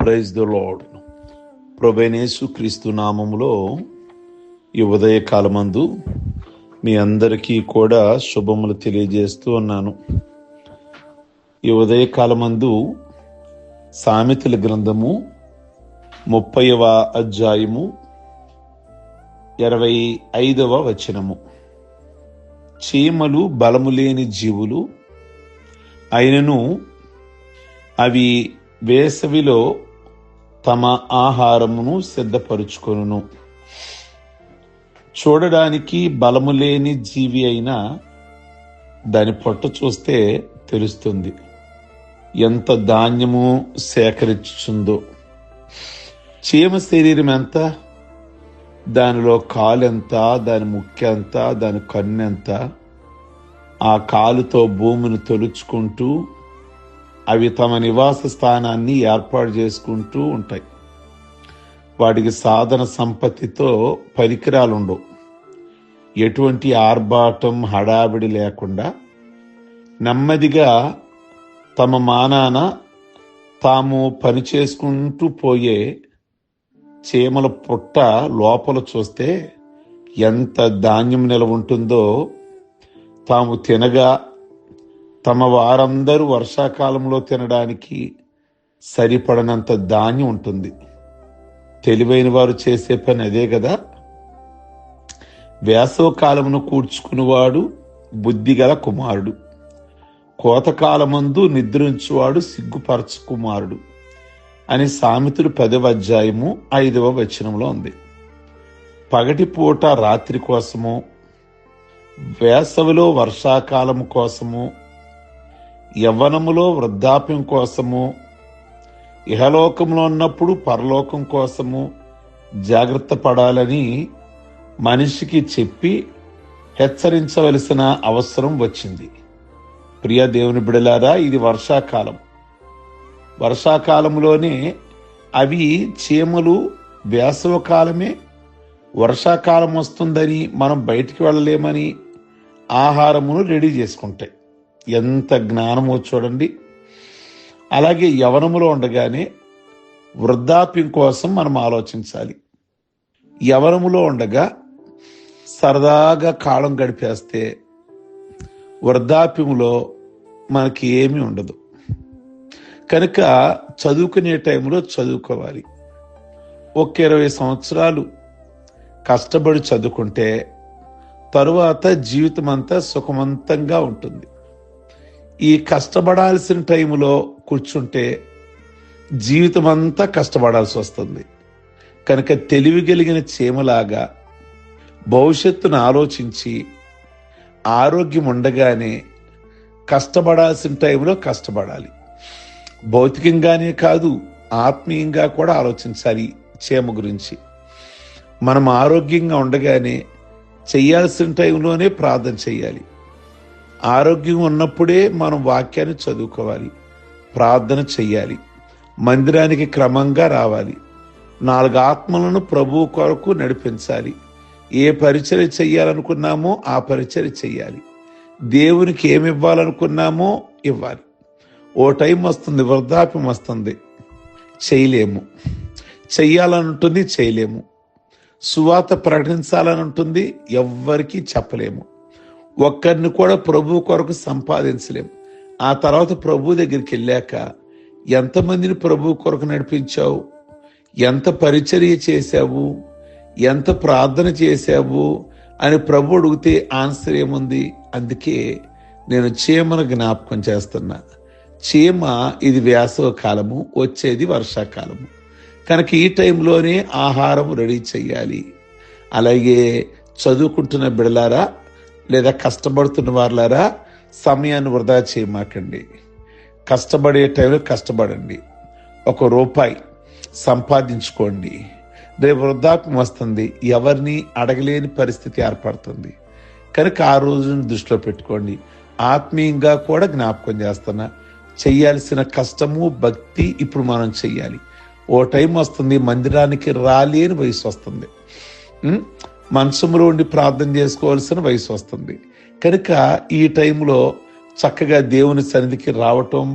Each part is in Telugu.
Praise the lord. ప్రభువైన యేసుక్రీస్తు నామములో ఈ ఉదయకాలమందు మీ అందరికీ కూడా శుభములు తెలియజేస్తూ ఉన్నాను. ఈ ఉదయకాలమందు సామెతల గ్రంథము 30వ అధ్యాయము 25వ వచనము. చీమలు బలము లేని జీవులు అయినను అవి వేసవిలో తమ ఆహారమును సిద్ధపరుచుకొనును. చూడడానికి బలము లేని జీవి అయినా దాని పొట్ట చూస్తే తెలుస్తుంది ఎంత ధాన్యము సేకరించుచుందో. చీమ శరీరం ఎంత, దానిలో కాలు ఎంత, దాని ముక్కు ఎంత, దాని కన్ను ఎంత. ఆ కాలుతో భూమిని తొలుచుకుంటూ అవి తమ నివాస స్థానాన్ని ఏర్పాటు చేసుకుంటూ ఉంటాయి. వాటికి సాధన సంపత్తితో పరికరాలు ఉండవు. ఎటువంటి ఆర్భాటం హడావిడి లేకుండా నెమ్మదిగా తమ మానాన తాము పని చేసుకుంటూ పోయే చీమల పుట్ట లోపల చూస్తే ఎంత ధాన్యం నిలవ ఉంటుందో. తాము తినగా తమ వారందరూ వర్షాకాలంలో తినడానికి సరిపడనంత ధాన్యం ఉంటుంది. తెలివైన వారు చేసే పని అదే కదా. వేసవ కాలమును కూర్చుకునివాడు బుద్ధిగల కుమారుడు, కోతకాలమందు నిద్రించువాడు సిగ్గుపరచు కుమారుడు అని సామెతలు 10వ అధ్యాయము 5వ వచనంలో ఉంది. పగటిపూట రాత్రి కోసము, వేసవిలో వర్షాకాలము కోసము, యవ్వనములో వృద్ధాప్యం కోసము, ఇహలోకంలో ఉన్నప్పుడు పరలోకం కోసము జాగ్రత్త పడాలని మనిషికి చెప్పి హెచ్చరించవలసిన అవసరం వచ్చింది. ప్రియ దేవుని బిడలారా, ఇది వర్షాకాలం. వర్షాకాలంలోనే అవి చీమలు వేసవకాలమే వర్షాకాలం వస్తుందని మనం బయటికి వెళ్ళలేమని ఆహారమును రెడీ చేసుకుంటాయి. ఎంత జ్ఞానమో చూడండి. అలాగే యవనములో ఉండగానే వృద్ధాప్యం కోసం మనం ఆలోచించాలి. యవనములో ఉండగా సరదాగా కాలం గడిపేస్తే వృద్ధాప్యంలో మనకి ఏమీ ఉండదు. కనుక చదువుకునే టైంలో చదువుకోవాలి. ఒక 20 సంవత్సరాలు కష్టపడి చదువుకుంటే తరువాత జీవితం అంతా సుఖవంతంగా ఉంటుంది. ఈ కష్టపడాల్సిన టైంలో కూర్చుంటే జీవితం అంతా కష్టపడాల్సి వస్తుంది. కనుక తెలివి కలిగిన చీమలాగా భవిష్యత్తును ఆలోచించి ఆరోగ్యం ఉండగానే కష్టపడాల్సిన టైంలో కష్టపడాలి. భౌతికంగానే కాదు, ఆత్మీయంగా కూడా ఆలోచించాలి చీమ గురించి. మనం ఆరోగ్యంగా ఉండగానే చేయాల్సిన టైంలోనే ప్రార్థన చేయాలి. ఆరోగ్యం ఉన్నప్పుడే మనం వాక్యాన్ని చదువుకోవాలి, ప్రార్థన చెయ్యాలి, మందిరానికి క్రమంగా రావాలి, 4 ఆత్మలను ప్రభువు కొరకు నడిపించాలి. ఏ పరిచర్య చెయ్యాలనుకున్నామో ఆ పరిచర్య చెయ్యాలి. దేవునికి ఏమి ఇవ్వాలనుకున్నామో ఇవ్వాలి. ఓ టైం వస్తుంది, వృద్ధాప్యం వస్తుంది, చేయలేము. చెయ్యాలనుంటుంది, చేయలేము. సువార్త ప్రకటించాలని ఉంటుంది, ఎవ్వరికీ చెప్పలేము. ఒక్కరిని కూడా ప్రభు కొరకు సంపాదించలేము. ఆ తర్వాత ప్రభు దగ్గరికి వెళ్ళాక ఎంతమందిని ప్రభు కొరకు నడిపించావు, ఎంత పరిచర్య చేశావు, ఎంత ప్రార్థన చేశావు అని ప్రభు అడిగితే ఆన్సర్ ఏముంది? అందుకే నేను చీమను జ్ఞాపకం చేస్తున్నా. చీమ ఇది వేసవ కాలము, వచ్చేది వర్షాకాలము. కనుక ఈ టైంలోనే ఆహారం రెడీ చెయ్యాలి. అలాగే చదువుకుంటున్న బిడలారా, లేదా కష్టపడుతున్న వారులారా, సమయాన్ని వృధా చేయమాకండి. కష్టపడే టైంలో కష్టపడండి. 1 రూపాయి సంపాదించుకోండి. రేపు వృద్ధాప్యం వస్తుంది, ఎవరిని అడగలేని పరిస్థితి ఏర్పడుతుంది. కనుక ఆ రోజును దృష్టిలో పెట్టుకోండి. ఆత్మీయంగా కూడా జ్ఞాపకం చేస్తున్నా, చెయ్యాల్సిన కష్టము భక్తి ఇప్పుడు మనం చెయ్యాలి. ఓ టైం వస్తుంది, మందిరానికి రాలేని వయసు వస్తుంది, మంచంలో ఉండి ప్రార్థన చేసుకోవాల్సిన వయసు వస్తుంది. కనుక ఈ టైంలో చక్కగా దేవుని సన్నిధికి రావటం,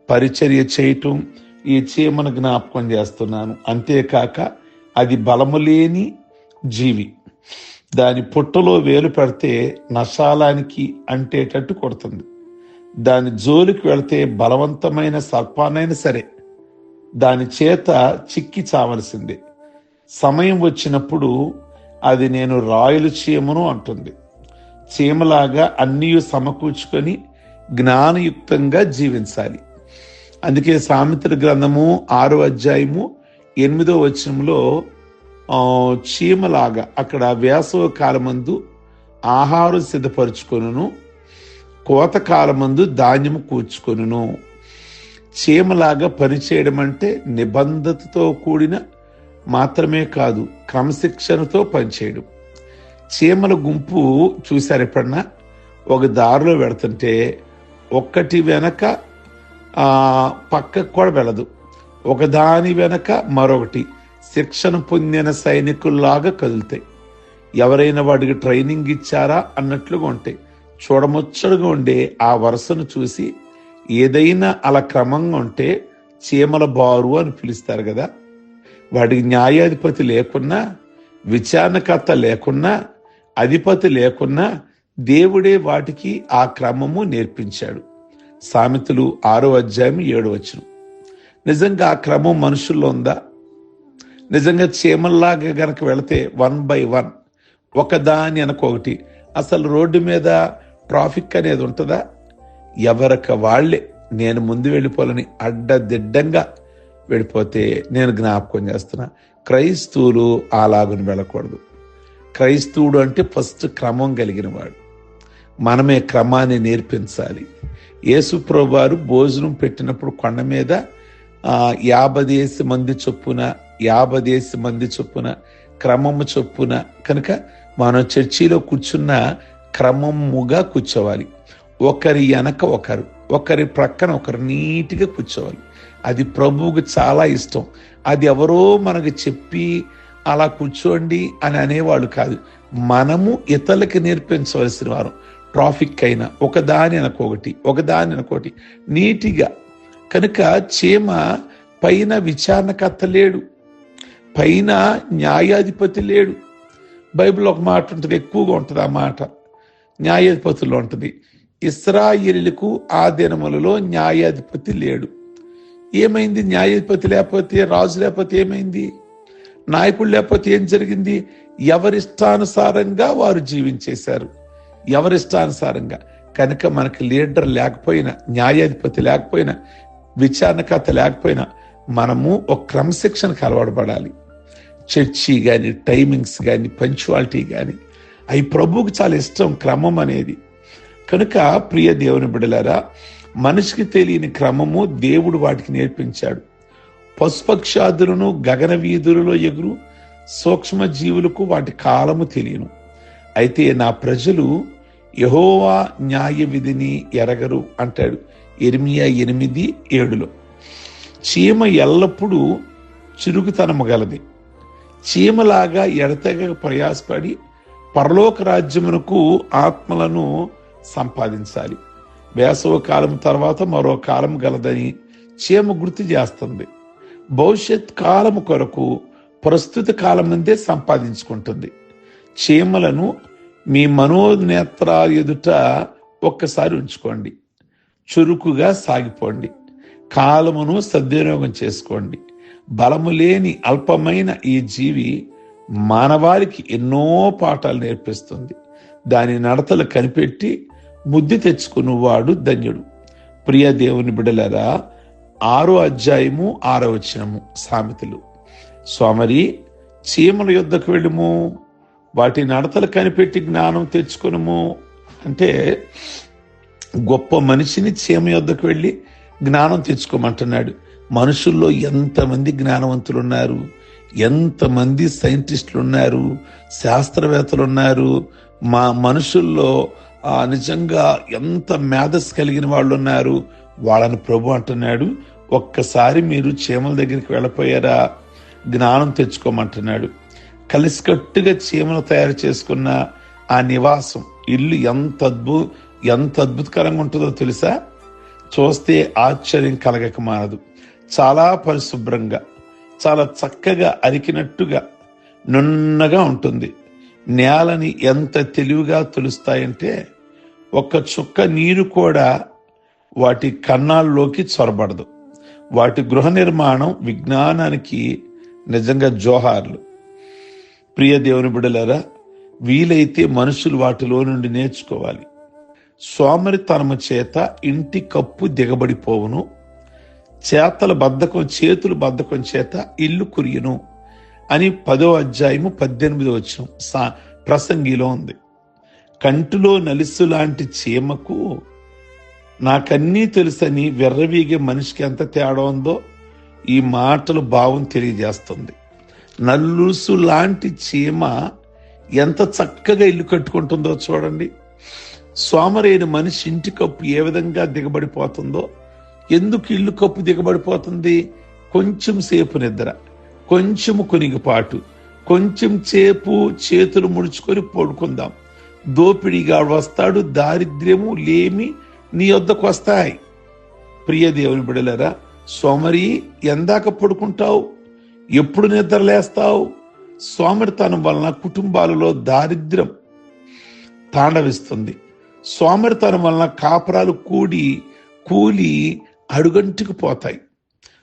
పరిచర్య చేయటం, ఈ చీమను జ్ఞాపకం చేస్తున్నాను. అంతేకాక అది బలము లేని జీవి. దాని పుట్టలో వేలు పెడితే నశాలానికి అంటేటట్టు కొడుతుంది. దాని జోలికి వెళితే బలవంతమైన సర్పానైనా సరే దాని చేత చిక్కి చావలసిందే. సమయం వచ్చినప్పుడు అది నేను రాయలు చీమను అంటుంది. చీమలాగా అన్నీ సమకూర్చుకొని జ్ఞానయుక్తంగా జీవించాలి. అందుకే సామెతల గ్రంథము 6వ అధ్యాయము 8వ వచనంలో చీమలాగా అక్కడ వేసవ కాలమందు ఆహారం సిద్ధపరచుకొనును, కోతకాలమందు ధాన్యము కూర్చుకొనును. చీమలాగా పనిచేయడం అంటే నిబంధనతో కూడిన మాత్రమే కాదు, క్రమశిక్షణతో పనిచేయడం. చీమల గుంపు చూశారు ఎప్పుడన్నా? ఒక దారిలో వెళుతుంటే ఒక్కటి వెనక పక్కకు కూడా వెళ్ళదు, ఒకదాని వెనక మరొకటి శిక్షణ పొందిన సైనికుల్లాగా కదులుతాయి. ఎవరైనా వాడికి ట్రైనింగ్ ఇచ్చారా అన్నట్లుగా ఉంటాయి. చూడముచ్చడుగా ఉండే ఆ వరుసను చూసి ఏదైనా అలా క్రమంగా ఉంటే చీమల బారు అని పిలుస్తారు కదా. వాడికి న్యాయాధిపతి లేకున్నా, విచారణకర్త లేకున్నా, అధిపతి లేకున్నా దేవుడే వాటికి ఆ క్రమము నేర్పించాడు. సామెతలు 6వ అధ్యాయం 7వ వచనం. నిజంగా ఆ క్రమం మనుషుల్లో ఉందా? నిజంగా చీమల్లాగా గనక వెళితే 1 by 1 ఒకదాని వెనకొకటి, అసలు రోడ్డు మీద ట్రాఫిక్ అనేది ఉంటుందా? ఎవరికి వాళ్లే నేను ముందు వెళ్ళిపోవాలని అడ్డదిడ్డంగా వెళ్ళిపోతే నేను జ్ఞాపకం చేస్తున్నా, క్రైస్తవులు అలాగుని వెళ్ళకూడదు. క్రైస్తవుడు అంటే ఫస్ట్ క్రమం కలిగిన వాడు. మనమే క్రమాన్ని నేర్పించాలి. యేసు ప్రభువారు భోజనం పెట్టినప్పుడు కొండ మీద 50 మంది చొప్పున క్రమము చొప్పున కనుక మనం చర్చిలో కూర్చున్న క్రమముగా కూర్చోవాలి. ఒకరి వెనక ఒకరి ప్రక్కన ఒకరు నీట్గా కూర్చోవాలి. అది ప్రభువుకు చాలా ఇష్టం. అది ఎవరో మనకు చెప్పి అలా కూర్చోండి అని అనేవాళ్ళు కాదు, మనము ఇతరులకి నేర్పించవలసిన వారు. ట్రాఫిక్ అయినా ఒకదాని వెనకొకటి నీటిగా. కనుక చీమ పైన విచారణకర్త లేడు, పైన న్యాయాధిపతి లేడు. బైబిల్ ఒక మాట ఉంటుంది, ఎక్కువగా ఉంటుంది ఆ మాట, న్యాయాధిపతుల్లో ఉంటుంది. ఇశ్రాయేలులకు ఆ దినములలో న్యాయాధిపతి లేడు. ఏమైంది? న్యాయాధిపతి లేకపోతే, రాజు లేకపోతే ఏమైంది? నాయకుడు లేకపోతే ఏం జరిగింది? ఎవరిష్టానుసారంగా వారు జీవించేశారు, ఎవరిష్టానుసారంగా. కనుక మనకి లీడర్ లేకపోయినా, న్యాయాధిపతి లేకపోయినా, విచారణకర్త లేకపోయినా మనము ఒక క్రమశిక్షణకు అలవాటు పడాలి. చర్చి కానీ, టైమింగ్స్ కానీ, పంక్చువాలిటీ కానీ అవి ప్రభువుకు చాలా ఇష్టం, క్రమం అనేది. కనుక ప్రియ దేవుని బిడ్డలారా, మనిషికి తెలియని క్రమము దేవుడు వాటికి నేర్పించాడు. పశుపక్షాదులను, గగన వీధులలో ఎగురు సూక్ష్మ జీవులకు వాటి కాలము తెలియను. అయితే నా ప్రజలు యెహోవా న్యాయ విధిని ఎరగరు అంటాడు యెరెమీయా 8:7. చీమ ఎల్లప్పుడూ చురుకుతనము గలది. చీమలాగా ఎడతెగక ప్రయాసపడి పరలోక రాజ్యమునకు ఆత్మలను సంపాదించాలి. వేసవ కాలం తర్వాత మరో కాలం గలదని చీమ గుర్తు చేస్తుంది. భవిష్యత్ కాలము కొరకు ప్రస్తుత కాలం నుండే సంపాదించుకుంటుంది. చీమలను మీ మనోనేత్రాల ఎదుట ఒక్కసారి ఉంచుకోండి. చురుకుగా సాగిపోండి, కాలమును సద్వినియోగం చేసుకోండి. బలము లేని అల్పమైన ఈ జీవి మానవాళికి ఎన్నో పాఠాలు నేర్పిస్తుంది. దాని నడతలు కనిపెట్టి బుద్ధి తెచ్చుకున్నవాడు ధన్యుడు. ప్రియ దేవుని బిడ్డలారా, 6వ అధ్యాయము 6వ వచనము సామెతలు. సోమరి, చీమల యుద్ధకు వెళ్ళుము, వాటి నడతలు కనిపెట్టి జ్ఞానం తెచ్చుకునుము అంటే గొప్ప మనిషిని చీమ యుద్ధకు వెళ్ళి జ్ఞానం తెచ్చుకోమంటున్నాడు. మనుషుల్లో ఎంతమంది జ్ఞానవంతులు ఉన్నారు, ఎంతమంది సైంటిస్టులు ఉన్నారు, శాస్త్రవేత్తలు ఉన్నారు. మా మనుషుల్లో నిజంగా ఎంత మేధస్సు కలిగిన వాళ్ళు ఉన్నారు. వాళ్ళని ప్రభు అంటున్నాడు, ఒక్కసారి మీరు చీమల దగ్గరికి వెళ్ళిపోయారా, జ్ఞానం తెచ్చుకోమంటున్నాడు. కలిసికట్టుగా చీమలు తయారు చేసుకున్న ఆ నివాసం, ఇల్లు ఎంత అద్భుతకరంగా ఉంటుందో తెలుసా? చూస్తే ఆశ్చర్యం కలగక మానదు. చాలా పరిశుభ్రంగా, చాలా చక్కగా అరికినట్టుగా నున్నగా ఉంటుంది. నేలని ఎంత తెలివిగా తొలుస్తాయంటే ఒక్క చుక్క నీరు కూడా వాటి కన్నాల్లోకి చొరబడదు. వాటి గృహ నిర్మాణం విజ్ఞానానికి నిజంగా జోహార్లు. ప్రియ దేవుని బిడ్డలారా, వీలైతే మనుషులు వాటిలో నుండి నేర్చుకోవాలి. సోమరితనము చేత ఇంటి కప్పు దిగబడిపోవును, చేతులు బద్ధకం చేత ఇల్లు కురియును అని 10వ అధ్యాయము 18వ వచనం ప్రసంగిలో ఉంది. కంటిలో నలుసు లాంటి చీమకు నాకన్నీ తెలుసని వెర్రవీగే మనిషికి ఎంత తేడా ఉందో ఈ మాటలు భావం తెలియజేస్తుంది. నలుసు లాంటి చీమ ఎంత చక్కగా ఇల్లు కట్టుకుంటుందో చూడండి. సోమరైన మనిషి ఇంటి కప్పు ఏ విధంగా దిగబడిపోతుందో. ఎందుకు ఇల్లు కప్పు దిగబడిపోతుంది? కొంచెం సేపు నిద్ర, కొంచెము కొనిగిపాటు, కొంచెం సేపు చేతులు ముడుచుకొని పడుకుందాం. దోపిడిగా వస్తాడు, దారిద్ర్యము లేమి నీ వద్దకు వస్తాయి. ప్రియ దేవుని బిడ్డలారా, సోమరి ఎందాక పడుకుంటావు? ఎప్పుడు నిద్రలేస్తావు? సోమరితనం వలన కుటుంబాలలో దారిద్ర్యం తాండవిస్తుంది. సోమరితనం వలన కాపురాలు కూలి అడుగంటికి పోతాయి.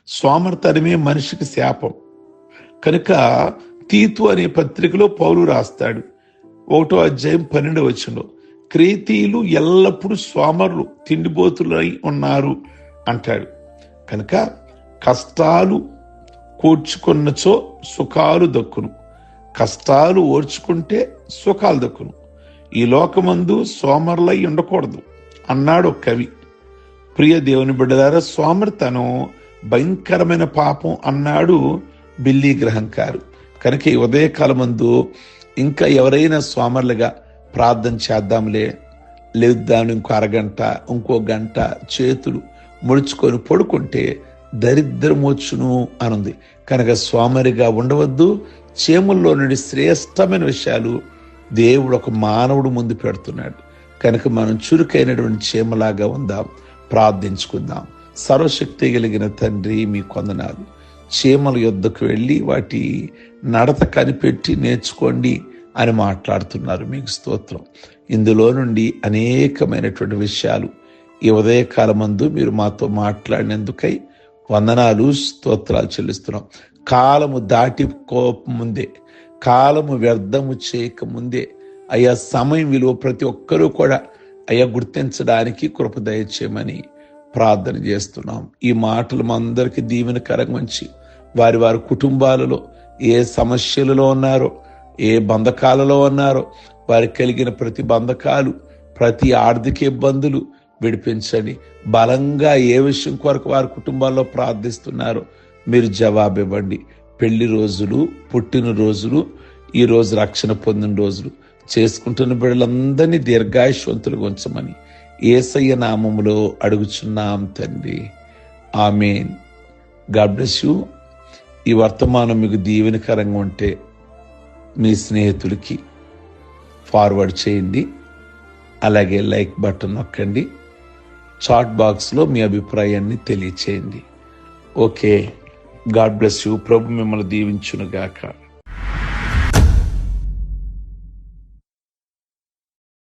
సోమరితనమే మనిషికి శాపం. కనుక తీతు అనే పత్రికలో పౌలు రాస్తాడు, 1వ అధ్యాయం 12వ వచనంలో, క్రేతీయులు ఎల్లప్పుడూ సోమరులు, తిండిబోతులై ఉన్నారు అంటాడు. కనుక కష్టాలు కూర్చుకున్నచో సుఖాలు దక్కును, కష్టాలు ఓర్చుకుంటే సుఖాలు దక్కును. ఈ లోకమందు సోమరులై ఉండకూడదు అన్నాడు ఒక కవి. ప్రియ దేవుని బిడ్డలారా, సోమరితనం భయంకరమైన పాపం అన్నాడు బిల్లీ గ్రహంకారు. కనుక ఈ ఉదయకాలమందు ఇంకా ఎవరైనా సోమరులుగా ప్రార్థన చేద్దాంలే, లేద్దాం ఇంకో అరగంట, ఇంకో గంట చేతులు ముడుచుకొని పడుకుంటే దరిద్రం వచ్చును అనుంది. కనుక సోమరిగా ఉండవద్దు. చీమల్లో నుండి శ్రేష్టమైన విషయాలు దేవుడు ఒక మానవుడు ముందు పెడుతున్నాడు. కనుక మనం చురుకైనటువంటి చీమలాగా ఉందాం, ప్రార్థించుకుందాం. సర్వశక్తి కలిగిన తండ్రి, మీ కొందనాలు. చీమల యొద్దకు వెళ్ళి వాటి నడత కనిపెట్టి నేర్చుకోండి అని మాట్లాడుతున్నారు. మీకు స్తోత్రం. ఇందులో నుండి అనేకమైనటువంటి విషయాలు ఈ ఉదయకాలమందు మీరు మాతో మాట్లాడినందుకై వందనాలు, స్తోత్రాలు చెల్లిస్తున్నాం. కాలము దాటిపోకముందే, కాలము వ్యర్థము చేయకముందే అయ్యా సమయం విలువ ప్రతి ఒక్కరూ కూడా అయ్యా గుర్తించడానికి కృప దయచేయమని ప్రార్థన చేస్తున్నాం. ఈ మాటలు మా అందరికీ దీవెనకరంగా ఉంచి వారి వారి కుటుంబాలలో ఏ సమస్యలలో ఉన్నారో, ఏ బంధకాలలో ఉన్నారో, వారికి కలిగిన ప్రతి బంధకాలు, ప్రతి ఆర్థిక ఇబ్బందులు విడిపించండి. బలంగా ఏ విషయం కొరకు వారి కుటుంబాల్లో ప్రార్థిస్తున్నారో మీరు జవాబు ఇవ్వండి. పెళ్లి రోజులు, పుట్టిన రోజులు, ఈ రోజు రక్షణ పొందిన రోజులు చేసుకుంటున్న బిడ్డలందరినీ దీర్ఘాయుష్వంతులుగా ఉంచమని యేసయ్య నామములో అడుగుచున్నాం తండ్రి, ఆమేన్. God bless you. ఈ వర్తమానం మీకు దీవెనకరంగా ఉంటే మీ స్నేహితుడికి ఫార్వర్డ్ చేయండి. అలాగే లైక్ బటన్ నొక్కండి. చాట్ బాక్స్లో మీ అభిప్రాయాన్ని తెలియచేయండి. Okay, God bless you. ప్రభు మిమ్మల్ని దీవించును గాక.